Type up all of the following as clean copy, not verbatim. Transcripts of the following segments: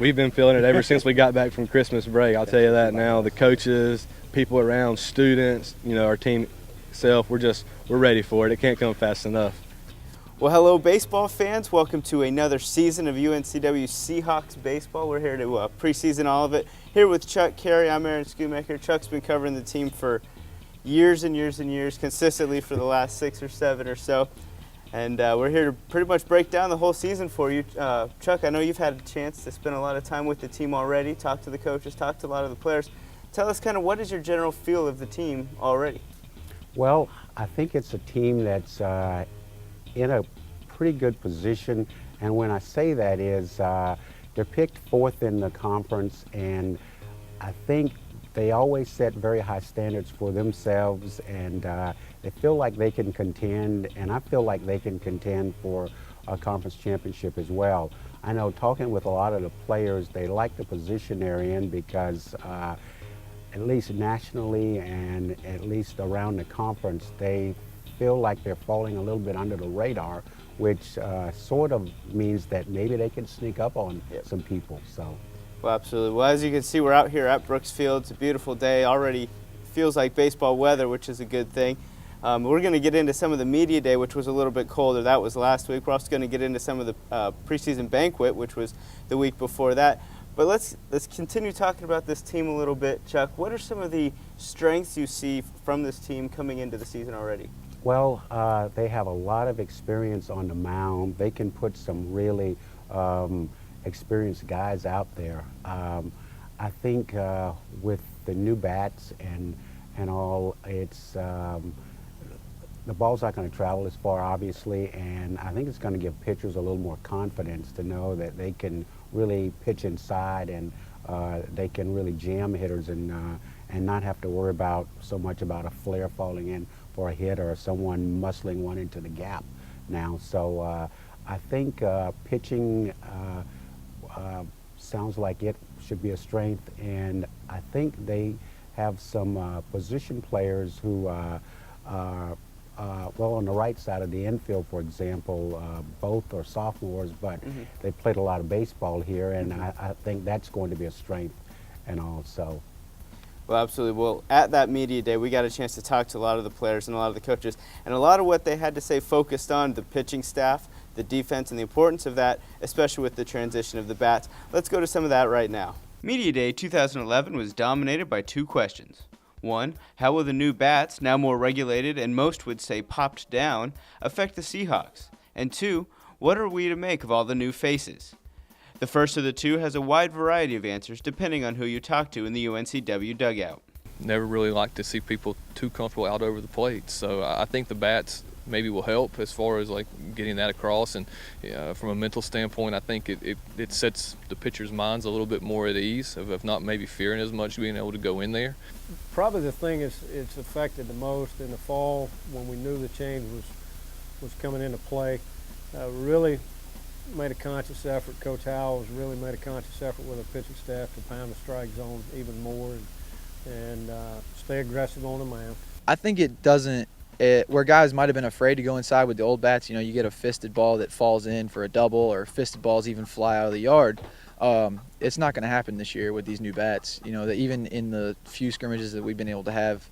we've been feeling it ever since we got back from Christmas break. I'll tell you that now. The coaches, people around, students, our team itself, we're ready for it. It can't come fast enough. Well, hello, baseball fans. Welcome to another season of UNCW Seahawks baseball. We're here to preseason all of it. Here with Chuck Carree, I'm Schoonmaker. Chuck's been covering the team for years and years and years, consistently for the last 6 or 7 or so. And we're here to pretty much break down the whole season for you. Chuck, I know you've had a chance to spend a lot of time with the team already, talk to the coaches, talk to a lot of the players. Tell us kind of what is your general feel of the team already? Well, I think it's a team that's in a pretty good position, and when I say that is they're picked 4th in the conference, and I think they always set very high standards for themselves, and they feel like they can contend, and I feel like they can contend for a conference championship as well. I know, talking with a lot of the players, they like the position they're in because at least nationally and at least around the conference, they feel like they're falling a little bit under the radar, which sort of means that maybe they can sneak up on some people. So. Well, absolutely. Well, as you can see, we're out here at Brooks Field. It's a beautiful day. Already feels like baseball weather, which is a good thing. We're going to get into some of the media day, which was a little bit colder. That was last week. We're also going to get into some of the preseason banquet, which was the week before that. But let's continue talking about this team a little bit. Chuck, what are some of the strengths you see from this team coming into the season already? Well, they have a lot of experience on the mound. They can put some really experienced guys out there. I think with the new bats and all, it's the ball's not going to travel as far, obviously, and I think it's going to give pitchers a little more confidence to know that they can really pitch inside and they can really jam hitters and not have to worry so much about a flare falling in for a hit or someone muscling one into the gap now. So I think pitching sounds like it should be a strength, and I think they have some position players who well, on the right side of the infield, for example, both are sophomores, but they played a lot of baseball here, and I think that's going to be a strength and all. So. Well, absolutely. Well, at that media day, we got a chance to talk to a lot of the players and a lot of the coaches, and a lot of what they had to say focused on the pitching staff, the defense, and the importance of that, especially with the transition of the bats. Let's go to some of that right now. Media Day 2011 was dominated by 2 questions. 1, how will the new bats, now more regulated and most would say popped down, affect the Seahawks? And 2, what are we to make of all the new faces? The first of the 2 has a wide variety of answers depending on who you talk to in the UNCW dugout. Never really like to see people too comfortable out over the plate, so I think the bats maybe will help as far as like getting that across, and from a mental standpoint, I think it sets the pitchers' minds a little bit more at ease of not maybe fearing as much, being able to go in there. Probably the thing it's affected the most in the fall when we knew the change was coming into play. Really made a conscious effort. Coach Howell has really made a conscious effort with the pitching staff to pound the strike zone even more and stay aggressive on the mound. I think it doesn't. Where guys might have been afraid to go inside with the old bats, you get a fisted ball that falls in for a double, or fisted balls even fly out of the yard. It's not going to happen this year with these new bats. That even in the few scrimmages that we've been able to have,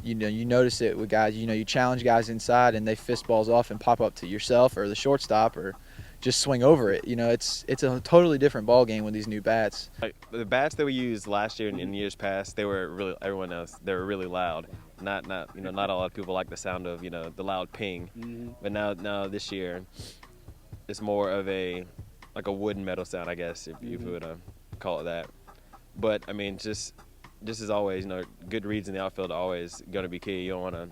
you notice it with guys. You challenge guys inside and they fist balls off and pop up to yourself or the shortstop or just swing over it. It's a totally different ball game with these new bats. The bats that we used last year and in years past, they were really they were really loud. Not a lot of people like the sound of the loud ping. But now this year, it's more of a wooden metal sound, I guess, if you would call it that. But I mean, just as always, good reads in the outfield are always going to be key. You don't want to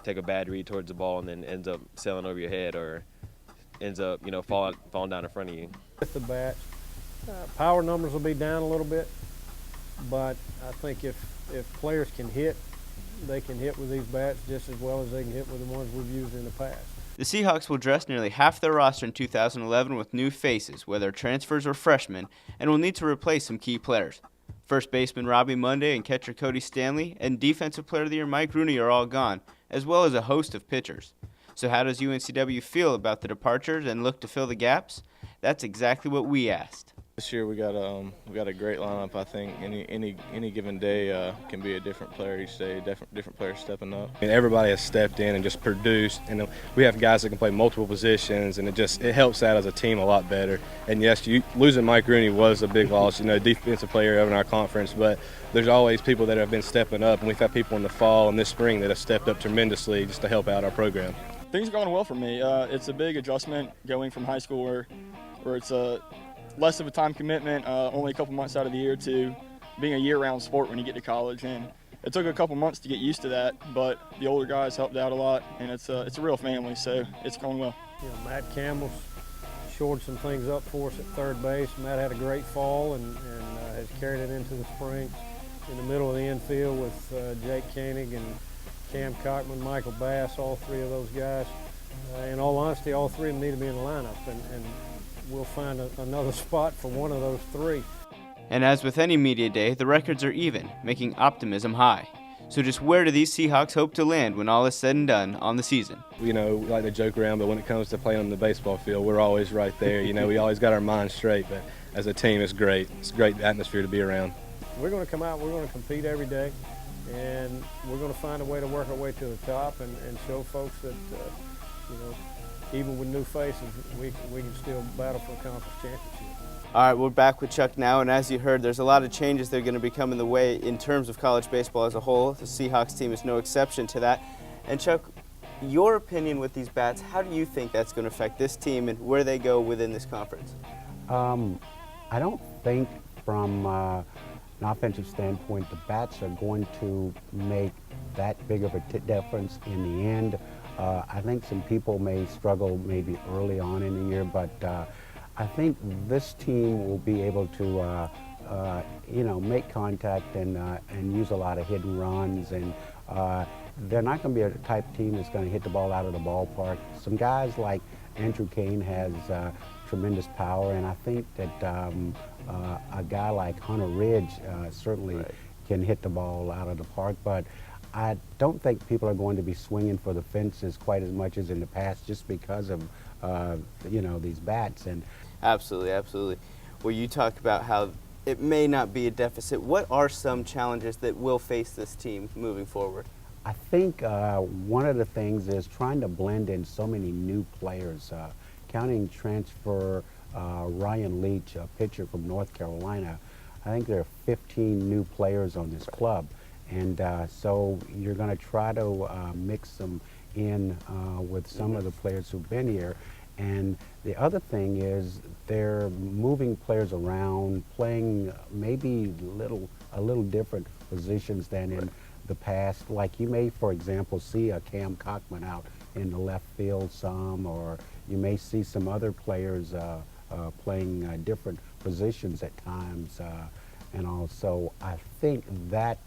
take a bad read towards the ball and then ends up sailing over your head or ends up falling down in front of you. With the bat, power numbers will be down a little bit, but I think if players can hit, they can hit with these bats just as well as they can hit with the ones we've used in the past. The Seahawks will dress nearly half their roster in 2011 with new faces, whether transfers or freshmen, and will need to replace some key players. First baseman Robbie Monday and catcher Cody Stanley and Defensive Player of the Year Mike Rooney are all gone, as well as a host of pitchers. So how does UNCW feel about the departures and look to fill the gaps? That's exactly what we asked. This year we got a great lineup. I think any given day can be a different player each day. Different players stepping up. And everybody has stepped in and just produced, and we have guys that can play multiple positions, and it helps out as a team a lot better. And yes, losing Mike Rooney was a big loss, defensive player in our conference, but there's always people that have been stepping up, and we've had people in the fall and this spring that have stepped up tremendously just to help out our program. Things are going well for me. It's a big adjustment going from high school where it's less of a time commitment, only a couple months out of the year, to being a year-round sport when you get to college. And it took a couple months to get used to that, but the older guys helped out a lot, and it's a real family, so it's going well. Matt Campbell's shored some things up for us at third base. Matt had a great fall and has carried it into the spring. In the middle of the infield with Jake Koenig and Cam Cockman, Michael Bass, all three of those guys. In all honesty, all three of them need to be in the lineup, and we'll find another spot for one of those three. And as with any media day, the records are even, making optimism high. So just where do these Seahawks hope to land when all is said and done on the season? We like to joke around, but when it comes to playing on the baseball field, we're always right there. We always got our minds straight, but as a team, it's great. It's a great atmosphere to be around. We're going to come out, we're going to compete every day, and we're going to find a way to work our way to the top and show folks that, even with new faces, we can still battle for a conference championship. All right, we're back with Chuck now, and as you heard, there's a lot of changes that are going to be coming the way in terms of college baseball as a whole. The Seahawks team is no exception to that. And Chuck, your opinion with these bats, how do you think that's going to affect this team and where they go within this conference? I don't think from an offensive standpoint the bats are going to make that big of a difference in the end. I think some people may struggle maybe early on in the year, but I think this team will be able to, make contact and use a lot of hidden runs, and they're not going to be a type team that's going to hit the ball out of the ballpark. Some guys like Andrew Kane has tremendous power, and I think that a guy like Hunter Ridge certainly can hit the ball out of the park, but I don't think people are going to be swinging for the fences quite as much as in the past just because of, these bats. And Absolutely, absolutely. Well, you talk about how it may not be a deficit. What are some challenges that will face this team moving forward? I think one of the things is trying to blend in so many new players. Counting transfer Ryan Leach, a pitcher from North Carolina, I think there are 15 new players on this club. And so you're going to try to mix them in with some of the players who've been here. And the other thing is they're moving players around, playing maybe a little different positions than in the past. Like you may, for example, see a Cam Cockman out in the left field some, or you may see some other players playing different positions at times. And also, I think that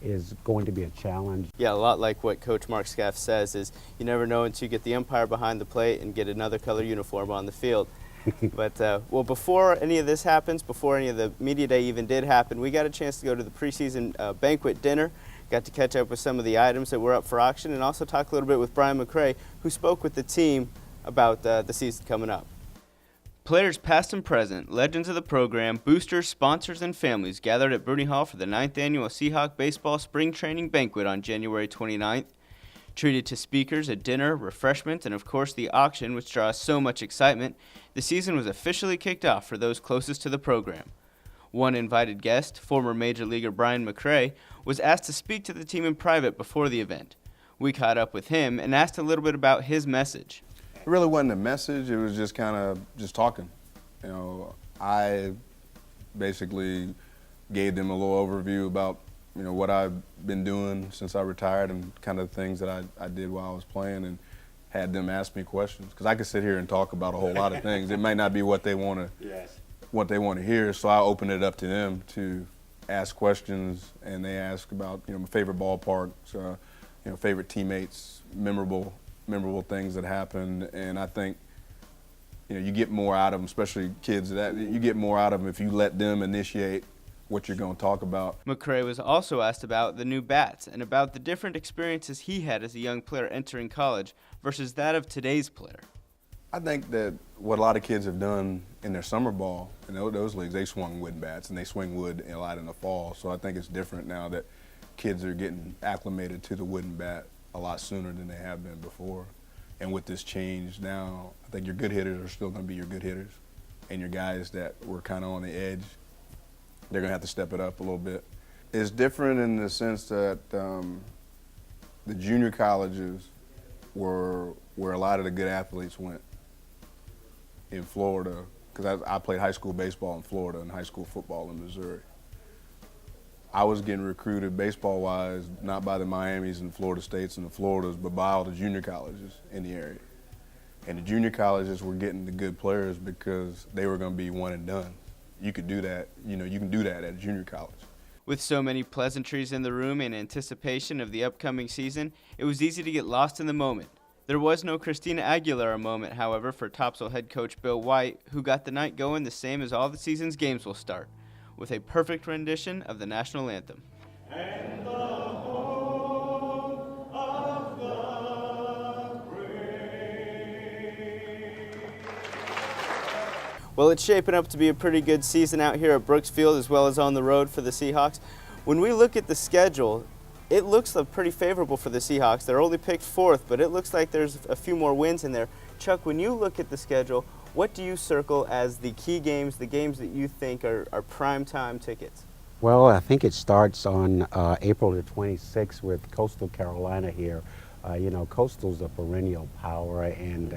is going to be a challenge. Yeah, a lot like what Coach Mark Scaff says is you never know until you get the umpire behind the plate and get another color uniform on the field. But, well, before any of this happens, before any of the media day even did happen, we got a chance to go to the preseason banquet dinner, got to catch up with some of the items that were up for auction, and also talk a little bit with Brian McCray, who spoke with the team about the season coming up. Players past and present, legends of the program, boosters, sponsors, and families gathered at Bruni Hall for the 9th Annual Seahawk Baseball Spring Training Banquet on January 29th. Treated to speakers, a dinner, refreshments, and of course the auction, which draws so much excitement, the season was officially kicked off for those closest to the program. One invited guest, former Major Leaguer Brian McCray, was asked to speak to the team in private before the event. We caught up with him and asked a little bit about his message. It really wasn't a message, it was just kind of just talking. I basically gave them a little overview about, what I've been doing since I retired and kind of things that I did while I was playing, and had them ask me questions. Because I could sit here and talk about a whole lot of things. It may not be what they want to hear, so I opened it up to them to ask questions, and they ask about, my favorite ballparks, favorite teammates, memorable things that happened, and I think you get more out of them, especially kids. That you get more out of them if you let them initiate what you're going to talk about. McCray was also asked about the new bats and about the different experiences he had as a young player entering college versus that of today's player. I think that what a lot of kids have done in their summer ball, in those leagues, they swung wooden bats, and they swing wood a lot in the fall. So I think it's different now that kids are getting acclimated to the wooden bat a lot sooner than they have been before. And with this change now, I think your good hitters are still going to be your good hitters. And your guys that were kind of on the edge, they're going to have to step it up a little bit. It's different in the sense that the junior colleges were where a lot of the good athletes went in Florida, because I played high school baseball in Florida and high school football in Missouri. I was getting recruited baseball-wise, not by the Miamis and Florida States and the Floridas, but by all the junior colleges in the area. And the junior colleges were getting the good players because they were going to be one and done. You could do that, you can do that at a junior college. With so many pleasantries in the room in anticipation of the upcoming season, it was easy to get lost in the moment. There was no Christina Aguilera moment, however, for Topsail head coach Bill White, who got the night going the same as all the season's games will start, with a perfect rendition of the national anthem. And the home of the brave. Well, it's shaping up to be a pretty good season out here at Brooks Field as well as on the road for the Seahawks. When we look at the schedule, it looks pretty favorable for the Seahawks. They're only picked 4th, but it looks like there's a few more wins in there. Chuck, when you look at the schedule, what do you circle as the key games, the games that you think are prime time tickets? Well, I think it starts on April the 26th with Coastal Carolina here. Coastal's a perennial power, and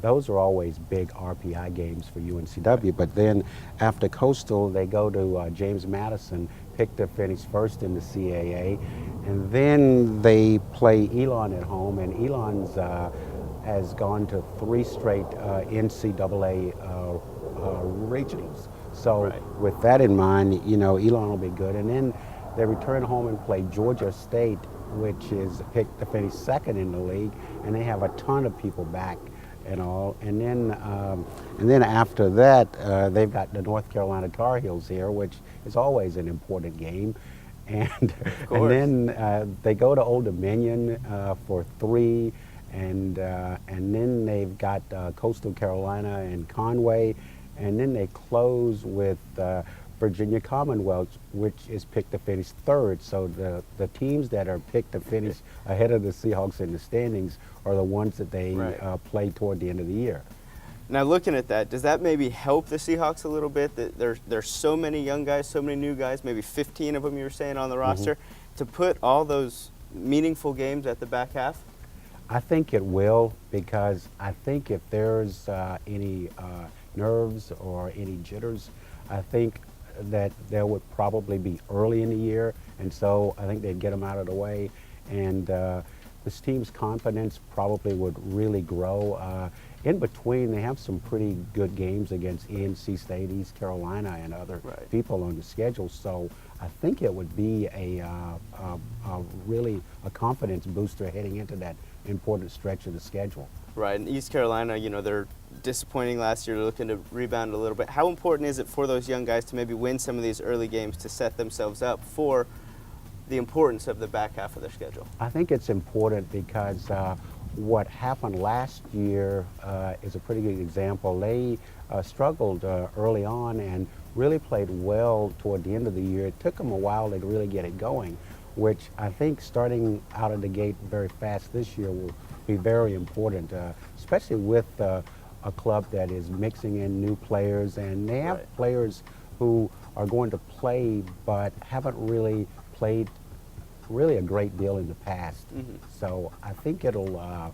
those are always big RPI games for UNCW. But then after Coastal, they go to James Madison, picked to finish first in the CAA, and then they play Elon at home, and Elon's has gone to 3 straight NCAA regionals. So with that in mind, Elon will be good. And then they return home and play Georgia State, which is picked to finish 2nd in the league, and they have a ton of people back and all. And then after that, they've got the North Carolina Tar Heels here, which is always an important game. And then they go to Old Dominion for 3. And then they've got Coastal Carolina and Conway, and then they close with Virginia Commonwealth, which is picked to finish 3rd. So the teams that are picked to finish ahead of the Seahawks in the standings are the ones that they play toward the end of the year. Now, looking at that, does that maybe help the Seahawks a little bit? That there's so many young guys, so many new guys, maybe 15 of them you were saying on the roster, to put all those meaningful games at the back half? I think it will, because I think if there's any nerves or any jitters, I think that there would probably be early in the year, and so I think they'd get them out of the way, and this team's confidence probably would really grow. In between, they have some pretty good games against NC State, East Carolina, and other people on the schedule, so I think it would be really a confidence booster heading into that important stretch of the schedule. Right, and East Carolina, they're disappointing last year, looking to rebound a little bit. How important is it for those young guys to maybe win some of these early games to set themselves up for the importance of the back half of their schedule? I think it's important because what happened last year is a pretty good example. They struggled early on and really played well toward the end of the year. It took them a while to really get it going, which I think starting out of the gate very fast this year will be very important, especially with a club that is mixing in new players, and they have players who are going to play but haven't really played a great deal in the past. So I think I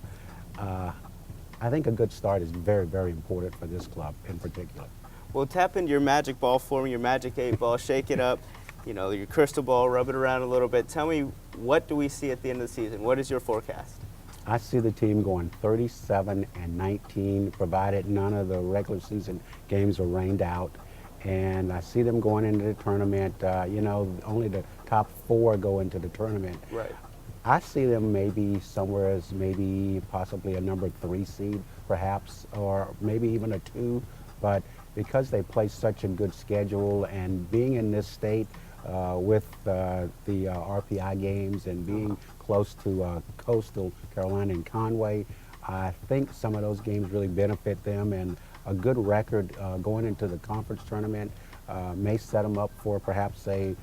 think a good start is very, very important for this club in particular. Well, tap into your magic ball for me, your magic 8-ball, shake it up, your crystal ball, rub it around a little bit. Tell me, what do we see at the end of the season? What is your forecast? I see the team going 37-19, provided none of the regular season games are rained out. And I see them going into the tournament. Only the top 4 go into the tournament. Right. I see them maybe somewhere as possibly a number 3 seed, perhaps, or maybe even a 2. But because they play such a good schedule, and being in this state with the RPI games and being close to Coastal Carolina and Conway, I think some of those games really benefit them, and a good record going into the conference tournament may set them up for perhaps a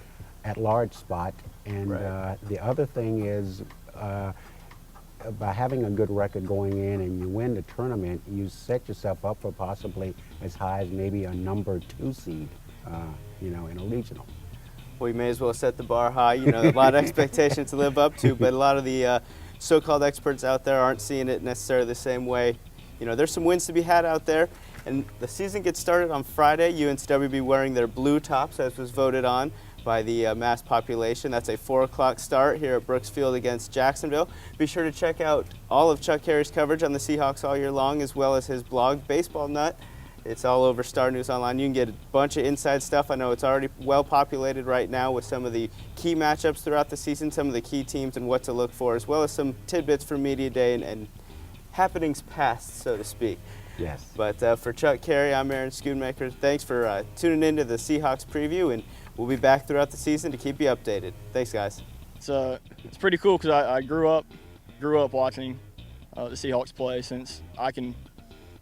at-large spot. And the other thing is, by having a good record going in and you win the tournament, you set yourself up for possibly as high as maybe a number 2 seed, you know, in a regional. Well, you may as well set the bar high. You know, a lot of expectations to live up to, but a lot of the so-called experts out there aren't seeing it necessarily the same way. You know, there's some wins to be had out there, and the season gets started on Friday. UNCW will be wearing their blue tops, as was voted on by the mass population. That's a 4 o'clock start here at Brooks Field against Jacksonville. Be sure to check out all of Chuck Carree's coverage on the Seahawks all year long, as well as his blog, Baseball Nut. It's all over Star News Online. You can get a bunch of inside stuff. I know it's already well populated right now with some of the key matchups throughout the season, some of the key teams and what to look for, as well as some tidbits for Media Day and happenings past, so to speak. Yes. But for Chuck Carree, I'm Aaron Schoonmaker. Thanks for tuning in to the Seahawks preview, and we'll be back throughout the season to keep you updated. Thanks, guys. It's pretty cool because I grew up watching the Seahawks play since I can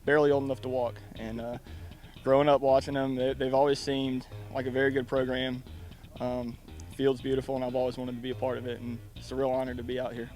barely old enough to walk, and growing up watching them, they've always seemed like a very good program. Field's beautiful, and I've always wanted to be a part of it, and it's a real honor to be out here.